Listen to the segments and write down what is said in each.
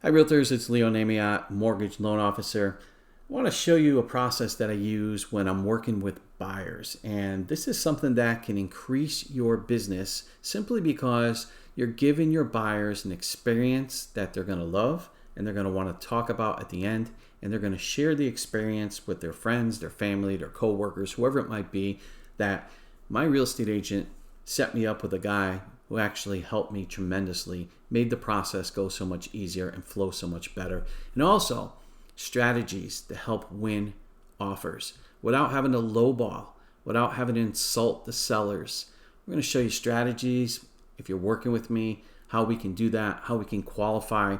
Hi Realtors, it's Leo Namiat, Mortgage Loan Officer. I want to show you a process that I use when I'm working with buyers. And this is something that can increase your business simply because you're giving your buyers an experience that they're going to love and they're going to want to talk about at the end. And they're going to share the experience with their friends, their family, their coworkers, whoever it might be, that my real estate agent set me up with a guy who actually helped me tremendously, made the process go so much easier and flow so much better. And also strategies to help win offers without having to lowball, without having to insult the sellers. We're going to show you strategies, if you're working with me, how we can do that, how we can qualify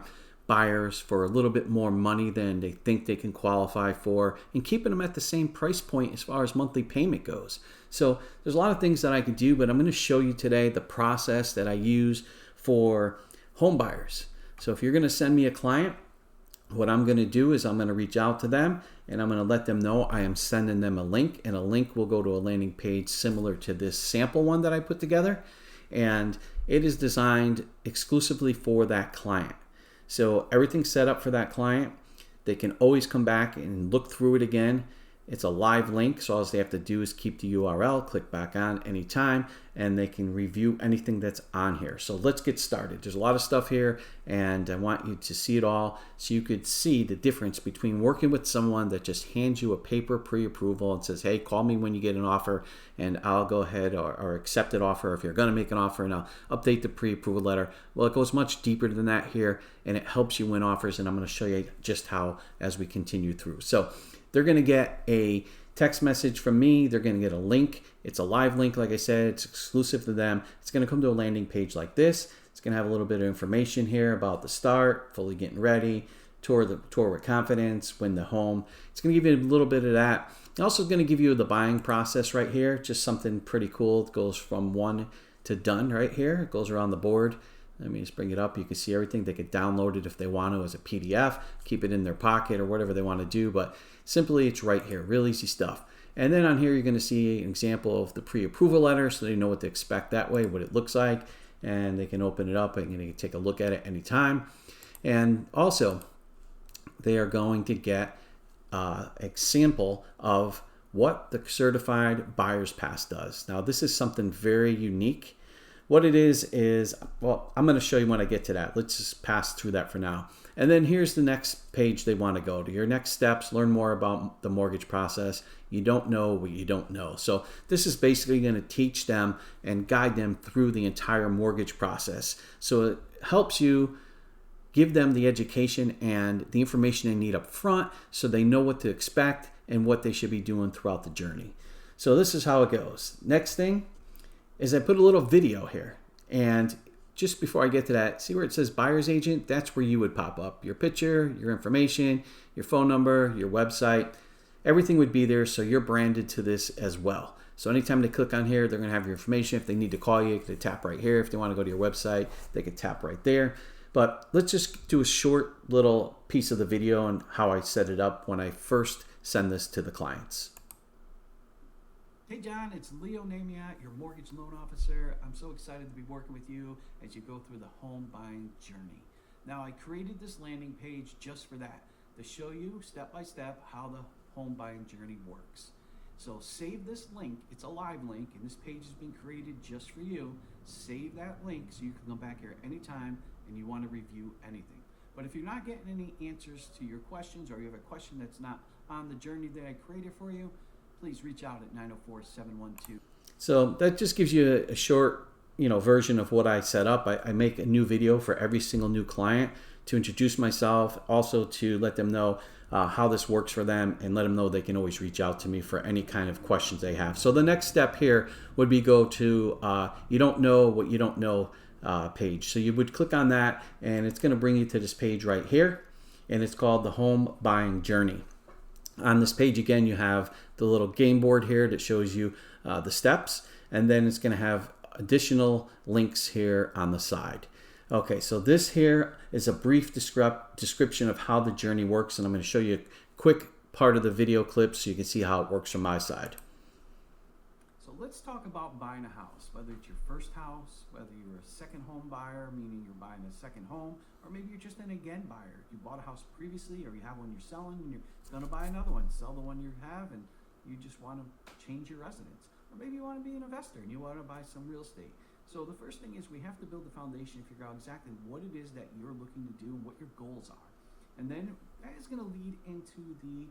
buyers for a little bit more money than they think they can qualify for, and keeping them at the same price point as far as monthly payment goes. So there's a lot of things that I can do, but I'm going to show you today the process that I use for home buyers. So if you're going to send me a client, what I'm going to do is I'm going to reach out to them and I'm going to let them know I am sending them a link, and a link will go to a landing page similar to this sample one that I put together, and it is designed exclusively for that client. So everything's set up for that client. They can always come back and look through it again. It's a live link, so all they have to do is keep the URL, click back on anytime, and they can review anything that's on here. So let's get started. There's a lot of stuff here, and I want you to see it all so you could see the difference between working with someone that just hands you a paper pre-approval and says, hey, call me when you get an offer, and I'll go ahead or accept an offer if you're going to make an offer, and I'll update the pre-approval letter. Well, it goes much deeper than that here, and it helps you win offers, and I'm going to show you just how as we continue through. So they're going to get a text message from me. They're going to get a link. It's a live link, like I said. It's exclusive to them. It's going to come to a landing page like this. It's going to have a little bit of information here about the start, fully getting ready, tour with confidence, win the home. It's going to give you a little bit of that. It's also going to give you the buying process right here, just something pretty cool. It goes from one to done right here. It goes around the board. Let me just bring it up. You can see everything. They could download it if they want to as a PDF, keep it in their pocket or whatever they want to do. But simply, it's right here. Real easy stuff. And then on here, you're going to see an example of the pre-approval letter so they know what to expect that way, what it looks like. And they can open it up and they can take a look at it anytime. And also, they are going to get an example of what the Certified Buyer's Pass does. Now, this is something very unique. What it is, well, I'm going to show you when I get to that. Let's just pass through that for now. And then here's the next page they want to go to. Your next steps, learn more about the mortgage process. You don't know what you don't know. So this is basically going to teach them and guide them through the entire mortgage process. So it helps you give them the education and the information they need up front so they know what to expect and what they should be doing throughout the journey. So this is how it goes. Next thing is I put a little video here, and just before I get to that, see where it says buyer's agent? That's where you would pop up. Your picture, your information, your phone number, your website, everything would be there, so you're branded to this as well. So anytime they click on here, they're going to have your information. If they need to call you, they tap right here. If they want to go to your website, they can tap right there. But let's just do a short little piece of the video on how I set it up when I first send this to the clients. Hey John, it's Leo Namiat, your mortgage loan officer. I'm so excited to be working with you as you go through the home buying journey. Now, I created this landing page just for that, to show you step by step how the home buying journey works. So save this link. It's a live link, and this page has been created just for you. Save that link so you can come back here anytime and you want to review anything. But if you're not getting any answers to your questions, or you have a question that's not on the journey that I created for you, please reach out at 904-712. So that just gives you a short, version of what I set up. I make a new video for every single new client to introduce myself, also to let them know how this works for them, and let them know they can always reach out to me for any kind of questions they have. So the next step here would be go to you don't know what you don't know page. So you would click on that, and it's going to bring you to this page right here, and it's called the Home Buying Journey. On this page, again, you have the little game board here that shows you the steps, and then it's going to have additional links here on the side. Okay, so this here is a brief description of how the journey works, and I'm going to show you a quick part of the video clip so you can see how it works from my side. So let's talk about buying a house, whether it's your first house, whether you're a second home buyer, meaning you're buying a second home, or maybe you're just an again buyer. You bought a house previously, or you have one you're selling and you're gonna buy another one, sell the one you have, and you just wanna change your residence. Or maybe you wanna be an investor and you wanna buy some real estate. So the first thing is we have to build the foundation and figure out exactly what it is that you're looking to do and what your goals are. And then that is gonna lead into the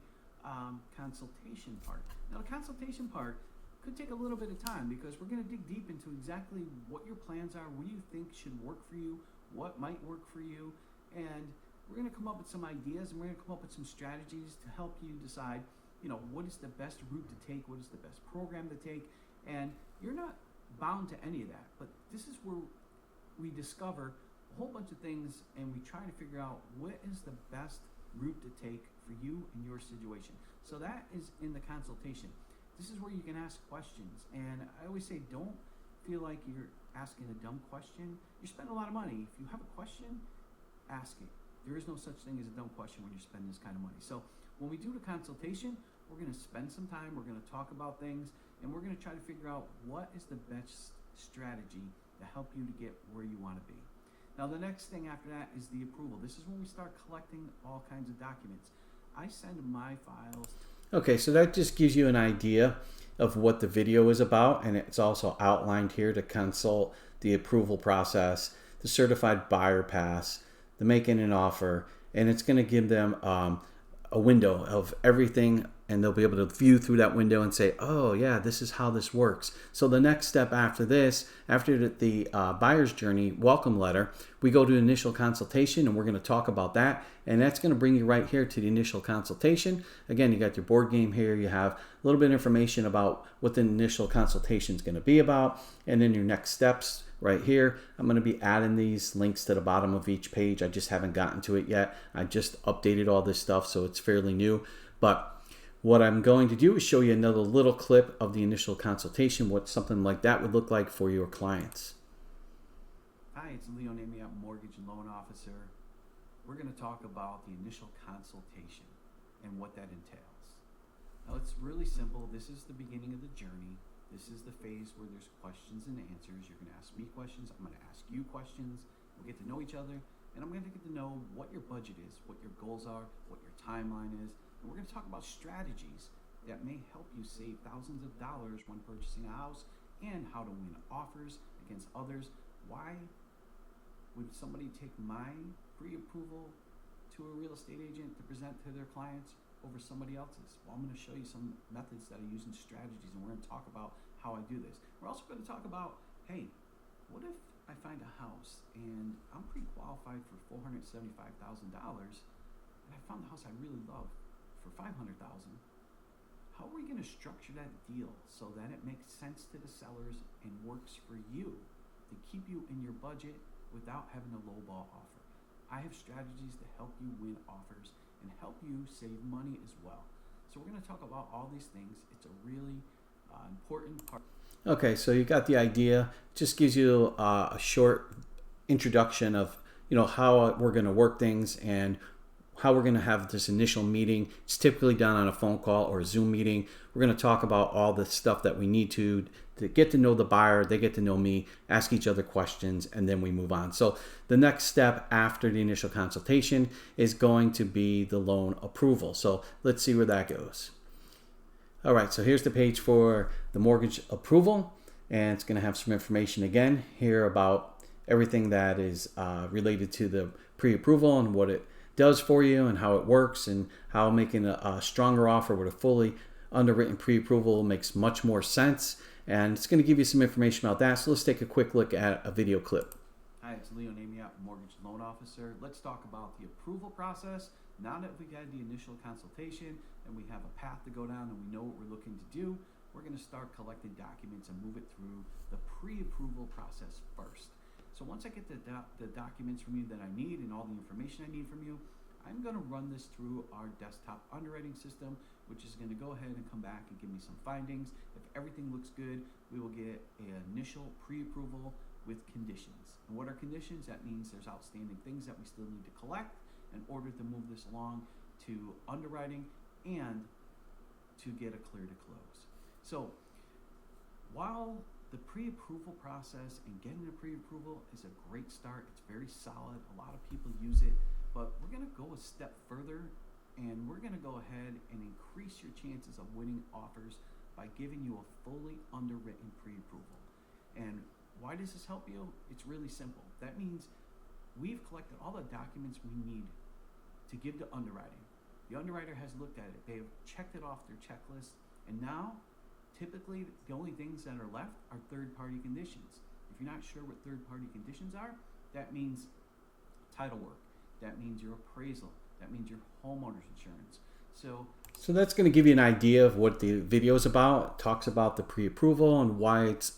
consultation part. Now the consultation part could take a little bit of time because we're going to dig deep into exactly what your plans are, what do you think should work for you, what might work for you, and we're going to come up with some ideas and we're going to come up with some strategies to help you decide, what is the best route to take, what is the best program to take, and you're not bound to any of that, but this is where we discover a whole bunch of things and we try to figure out what is the best route to take for you and your situation. So that is in the consultation. This is where you can ask questions, and I always say don't feel like you're asking a dumb question. You spend a lot of money. If you have a question, ask it. There is no such thing as a dumb question when you're spending this kind of money. So when we do the consultation, we're going to spend some time, we're going to talk about things, and we're going to try to figure out what is the best strategy to help you to get where you want to be. Now the next thing after that is the approval. This is when we start collecting all kinds of documents. I send my files. Okay, so that just gives you an idea of what the video is about, and it's also outlined here to consult the approval process, the certified buyer pass, the making an offer, and it's going to give them a window of everything, and they'll be able to view through that window and say, oh yeah, this is how this works. So the next step after this, after the buyer's journey welcome letter, we go to initial consultation, and we're going to talk about that, and that's going to bring you right here to the initial consultation. Again, you got your board game here, you have a little bit of information about what the initial consultation is going to be about, and then your next steps right here. I'm going to be adding these links to the bottom of each page. I just haven't gotten to it yet. I just updated all this stuff, so it's fairly new. But what I'm going to do is show you another little clip of the initial consultation, what something like that would look like for your clients. Hi, it's Leo Namiot, Mortgage and Loan Officer. We're going to talk about the initial consultation and what that entails. Now it's really simple. This is the beginning of the journey. This is the phase where there's questions and answers. You're going to ask me questions. I'm going to ask you questions. We'll get to know each other, and I'm going to get to know what your budget is, what your goals are, what your timeline is. And we're going to talk about strategies that may help you save thousands of dollars when purchasing a house, and how to win offers against others. Why would somebody take my pre-approval to a real estate agent to present to their clients over somebody else's? Well, I'm going to show you some methods that I use and strategies, and we're going to talk about how I do this. We're also going to talk about, hey, what if I find a house and I'm pre-qualified for $475,000, and I found the house I really love for $500,000? How are we going to structure that deal so that it makes sense to the sellers and works for you to keep you in your budget without having a lowball offer? I have strategies to help you win offers and help you save money as well. So we're going to talk about all these things. It's a really important part. Okay, so you got the idea. Just gives you a short introduction of how we're going to work things and how we're going to have this initial meeting. It's typically done on a phone call or a Zoom meeting. We're going to talk about all the stuff that we need to get to know the buyer, they get to know me, ask each other questions, and then we move on. So the next step after the initial consultation is going to be the loan approval. So let's see where that goes. All right, so here's the page for the mortgage approval, and it's going to have some information again here about everything that is related to the pre-approval and what it does for you and how it works, and how making a stronger offer with a fully underwritten pre-approval makes much more sense. And it's going to give you some information about that. So let's take a quick look at a video clip. Hi, it's Leo Namiot, Mortgage Loan Officer. Let's talk about the approval process. Now that we've had the initial consultation and we have a path to go down and we know what we're looking to do, we're going to start collecting documents and move it through the pre-approval process first. So once I get the documents from you that I need and all the information I need from you, I'm going to run this through our desktop underwriting system, which is going to go ahead and come back and give me some findings. If everything looks good, we will get an initial pre-approval with conditions. And what are conditions? That means there's outstanding things that we still need to collect in order to move this along to underwriting and to get a clear to close. So while the pre-approval process and getting a pre-approval is a great start, it's very solid, a lot of people use it, but we're going to go a step further and we're going to go ahead and increase your chances of winning offers by giving you a fully underwritten pre-approval. And why does this help you? It's really simple. That means we've collected all the documents we need to give to underwriting. The underwriter has looked at it, they have checked it off their checklist, and now typically the only things that are left are third-party conditions. If you're not sure what third-party conditions are, that means title work, that means your appraisal, that means your homeowner's insurance. So that's going to give you an idea of what the video is about. It talks about the pre-approval and why it's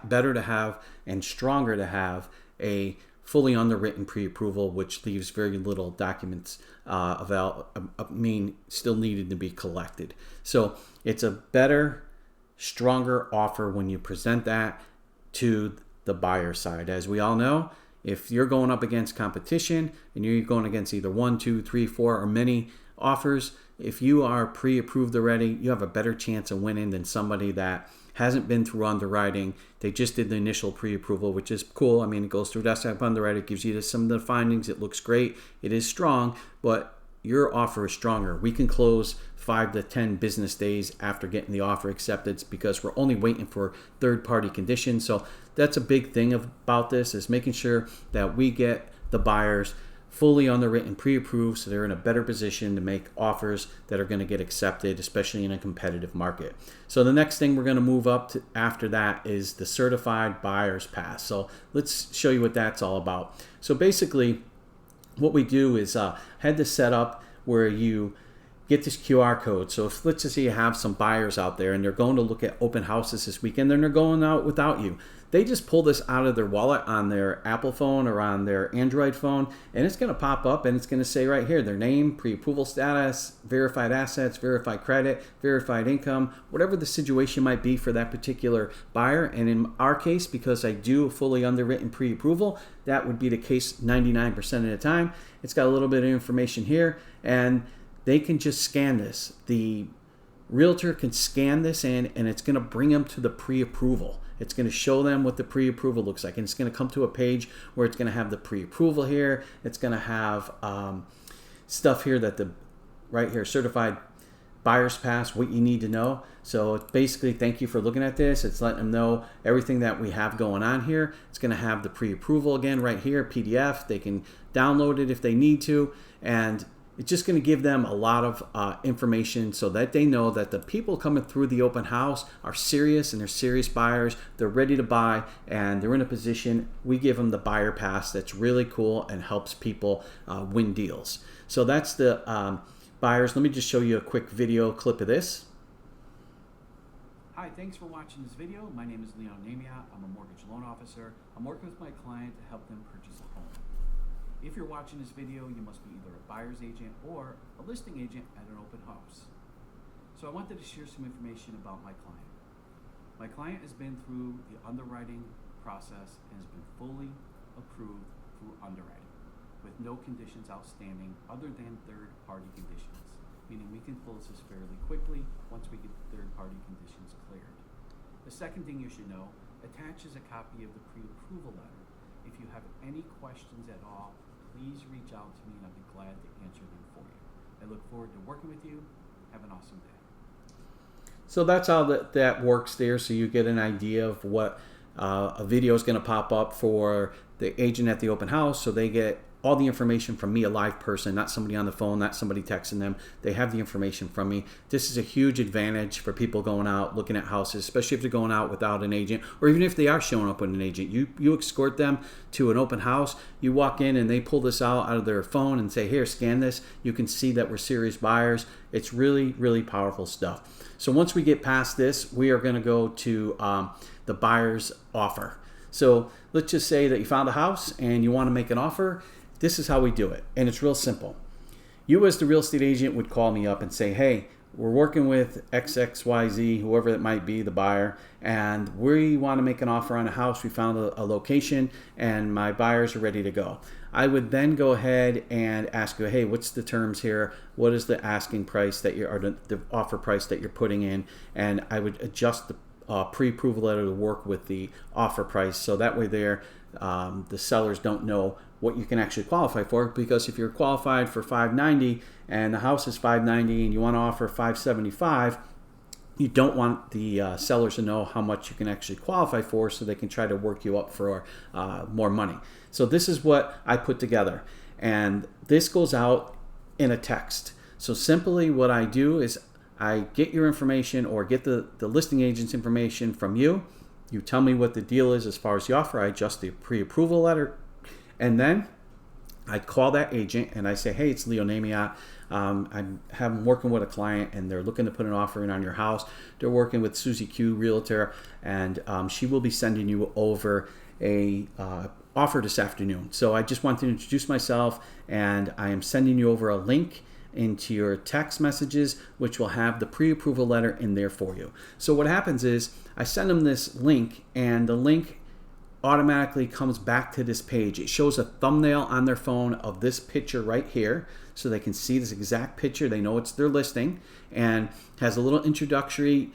better to have and stronger to have a fully underwritten pre-approval, which leaves very little documents still needed to be collected. So it's a better, stronger offer when you present that to the buyer side. As we all know, if you're going up against competition and you're going against either 1, 2, 3, 4, or many offers, if you are pre-approved already, you have a better chance of winning than somebody that hasn't been through underwriting. They just did the initial pre-approval, which is cool. I mean, it goes through desktop underwriting, it gives you some of the findings. It looks great. It is strong, but your offer is stronger. We can close 5 to 10 business days after getting the offer accepted because we're only waiting for third-party conditions. So that's a big thing about this, is making sure that we get the buyers fully underwritten, pre-approved, so they're in a better position to make offers that are going to get accepted, especially in a competitive market. So the next thing we're going to move up to after that is the certified buyer's pass. So let's show you what that's all about. So basically what we do is had this set up where you get this QR code. So if, let's just say you have some buyers out there and they're going to look at open houses this weekend, and they're going out without you. They just pull this out of their wallet on their Apple phone or on their Android phone, and it's going to pop up and it's going to say right here their name, pre-approval status, verified assets, verified credit, verified income, whatever the situation might be for that particular buyer. And in our case, because I do fully underwritten pre-approval, that would be the case 99% of the time. It's got a little bit of information here, and they can just scan this. The realtor can scan this in, and it's going to bring them to the pre-approval. It's going to show them what the pre-approval looks like, and it's going to come to a page where it's going to have the pre-approval here. It's going to have stuff here that right here, certified buyer's pass, what you need to know. So it's basically, thank you for looking at this. It's letting them know everything that we have going on here. It's going to have the pre-approval again right here, PDF. They can download it if they need to, and it's just going to give them a lot of information so that they know that the people coming through the open house are serious, and they're serious buyers. They're ready to buy, and they're in a position. We give them the buyer pass that's really cool and helps people win deals. So that's the buyers. Let me just show you a quick video clip of this. Hi, thanks for watching this video. My name is Leon Namia. I'm a mortgage loan officer. I'm working with my client to help them purchase a home. If you're watching this video, you must be either a buyer's agent or a listing agent at an open house. So I wanted to share some information about my client. My client has been through the underwriting process and has been fully approved through underwriting with no conditions outstanding other than third-party conditions, meaning we can close this fairly quickly once we get third-party conditions cleared. The second thing you should know, attaches a copy of the pre-approval letter. If you have any questions at all, please reach out to me and I'll be glad to answer them for you. I look forward to working with you. Have an awesome day. So that's how that works there. So you get an idea of what a video is going to pop up for the agent at the open house. So they get all the information from me, a live person, not somebody on the phone, not somebody texting them. They have the information from me. This is a huge advantage for people going out looking at houses, especially if they're going out without an agent, or even if they are showing up with an agent. You escort them to an open house. You walk in and they pull this out of their phone and say, here, scan this. You can see that we're serious buyers. It's really, really powerful stuff. So once we get past this, we are going to go to the buyer's offer. So let's just say that you found a house and you want to make an offer. This is how we do it, and it's real simple. You as the real estate agent would call me up and say, hey, we're working with XXYZ, whoever it might be, the buyer, and we want to make an offer on a house. We found a location, and my buyers are ready to go. I would then go ahead and ask you, hey, what's the terms here? What is the asking price that you're, or the offer price that you're putting in? And I would adjust the pre-approval letter to work with the offer price. So that way there, the sellers don't know what you can actually qualify for, because if you're qualified for $590 and the house is $590 and you want to offer $575, you don't want the sellers to know how much you can actually qualify for, so they can try to work you up for more money. So this is what I put together, and this goes out in a text. So simply what I do is I get your information, or get the listing agent's information from you. You tell me what the deal is as far as the offer. I adjust the pre-approval letter, and then I call that agent and I say, hey, it's Leo Namiot. I'm working with a client and they're looking to put an offer in on your house. They're working with Susie Q, Realtor, and she will be sending you over a offer this afternoon. So I just want to introduce myself, and I am sending you over a link into your text messages, which will have the pre-approval letter in there for you. So what happens is I send them this link, and the link automatically comes back to this page. It shows a thumbnail on their phone of this picture right here, so they can see this exact picture. They know it's their listing, and has a little introductory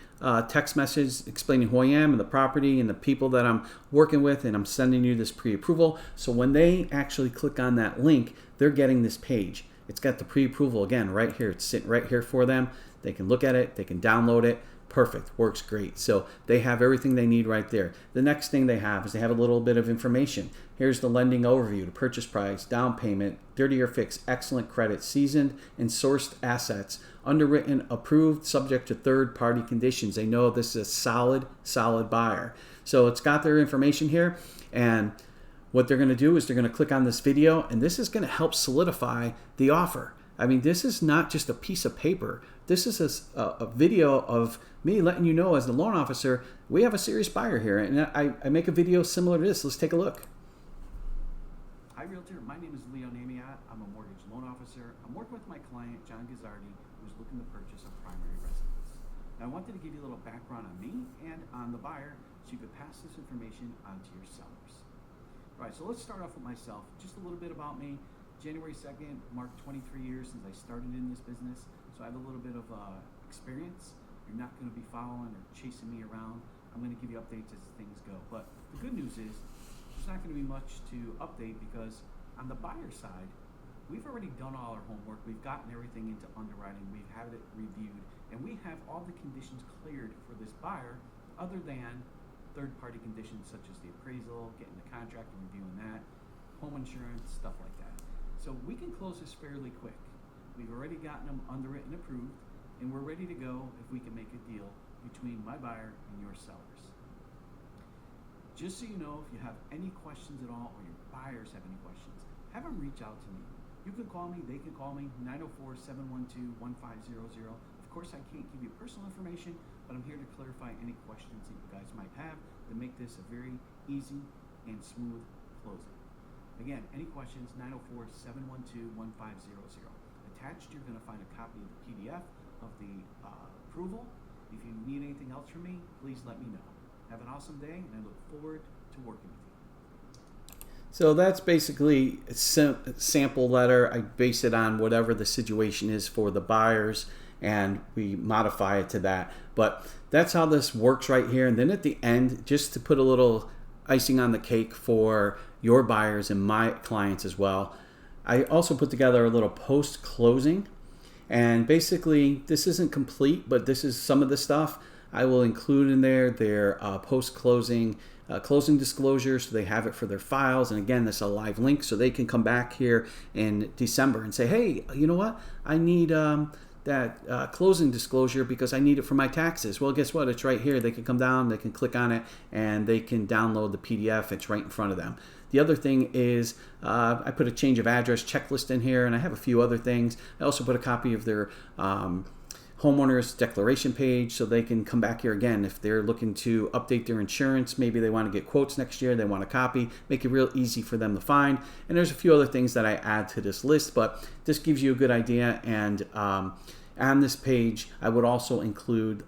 text message explaining who I am and the property and the people that I'm working with, and I'm sending you this pre-approval. So when they actually click on that link, they're getting this page. It's got the pre-approval again right here. It's sitting right here for them. They can look at it, they can download it. Perfect, works great. So they have everything they need right there. The next thing they have is they have a little bit of information. Here's the lending overview, the purchase price, down payment, 30-year fix, excellent credit, seasoned and sourced assets, underwritten, approved, subject to third-party conditions. They know this is a solid buyer. So it's got their information here, and what they're going to do is they're going to click on this video, and this is going to help solidify the offer. I mean, this is not just a piece of paper. This is a video of me letting you know, as the loan officer, we have a serious buyer here. And I make a video similar to this. Let's take a look. Hi, Realtor. My name is Leo Namiot. I'm a mortgage loan officer. I'm working with my client, John Gazzardi, who's looking to purchase a primary residence. Now, I wanted to give you a little background on me and on the buyer, so you could pass this information on to your sellers. All right, so let's start off with myself. Just a little bit about me. January 2nd marked 23 years since I started in this business, so I have a little bit of experience. You're not going to be following or chasing me around. I'm going to give you updates as things go. But the good news is there's not going to be much to update, because on the buyer side, we've already done all our homework. We've gotten everything into underwriting. We've had it reviewed, and we have all the conditions cleared for this buyer, other than third-party conditions such as the appraisal, getting the contract and reviewing that, home insurance, stuff like that. So we can close this fairly quick. We've already gotten them underwritten, approved, and we're ready to go if we can make a deal between my buyer and your sellers. Just so you know, if you have any questions at all, or your buyers have any questions, have them reach out to me. You can call me, they can call me, 904-712-1500. Of course, I can't give you personal information, but I'm here to clarify any questions that you guys might have to make this a very easy and smooth closing. Again, any questions, 904-712-1500. Attached, you're going to find a copy of the PDF of the approval. If you need anything else from me, please let me know. Have an awesome day, and I look forward to working with you. So that's basically a sample letter. I base it on whatever the situation is for the buyers, and we modify it to that. But that's how this works right here. And then at the end, just to put a little icing on the cake for your buyers and my clients as well, I also put together a little post-closing. And basically, this isn't complete, but this is some of the stuff I will include in there. Their post-closing closing disclosures, so they have it for their files. And again, this is a live link, so they can come back here in December and say, hey, you know what? I need that closing disclosure because I need it for my taxes. Well, guess what? It's right here. They can come down, they can click on it, and they can download the PDF. It's right in front of them. The other thing is I put a change of address checklist in here, and I have a few other things. I also put a copy of their homeowner's declaration page, so they can come back here again if they're looking to update their insurance. Maybe they want to get quotes next year, they want a copy, make it real easy for them to find. And there's a few other things that I add to this list, but this gives you a good idea. And on this page, I would also include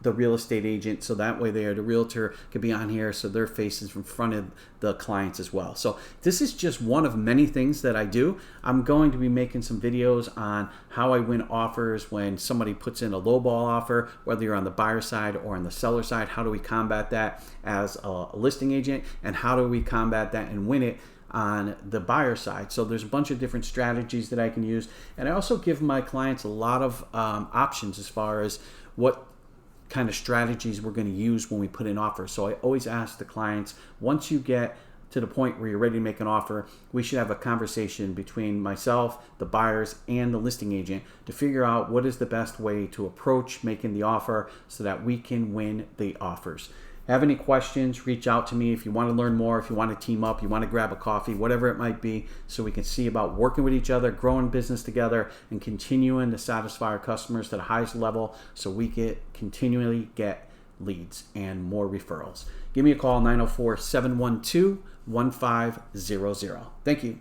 the real estate agent, so that way the realtor could be on here so their face is in front of the clients as well. So this is just one of many things that I do. I'm going to be making some videos on how I win offers when somebody puts in a lowball offer, whether you're on the buyer side or on the seller side. How do we combat that as a listing agent, and how do we combat that and win it on the buyer side? So there's a bunch of different strategies that I can use, and I also give my clients a lot of options as far as what kind of strategies we're going to use when we put in offers. So I always ask the clients, once you get to the point where you're ready to make an offer, we should have a conversation between myself, the buyers, and the listing agent to figure out what is the best way to approach making the offer so that we can win the offers. Have any questions, reach out to me. If you want to learn more, if you want to team up, you want to grab a coffee, whatever it might be, so we can see about working with each other, growing business together, and continuing to satisfy our customers to the highest level so we can continually get leads and more referrals. Give me a call, 904-712-1500. Thank you.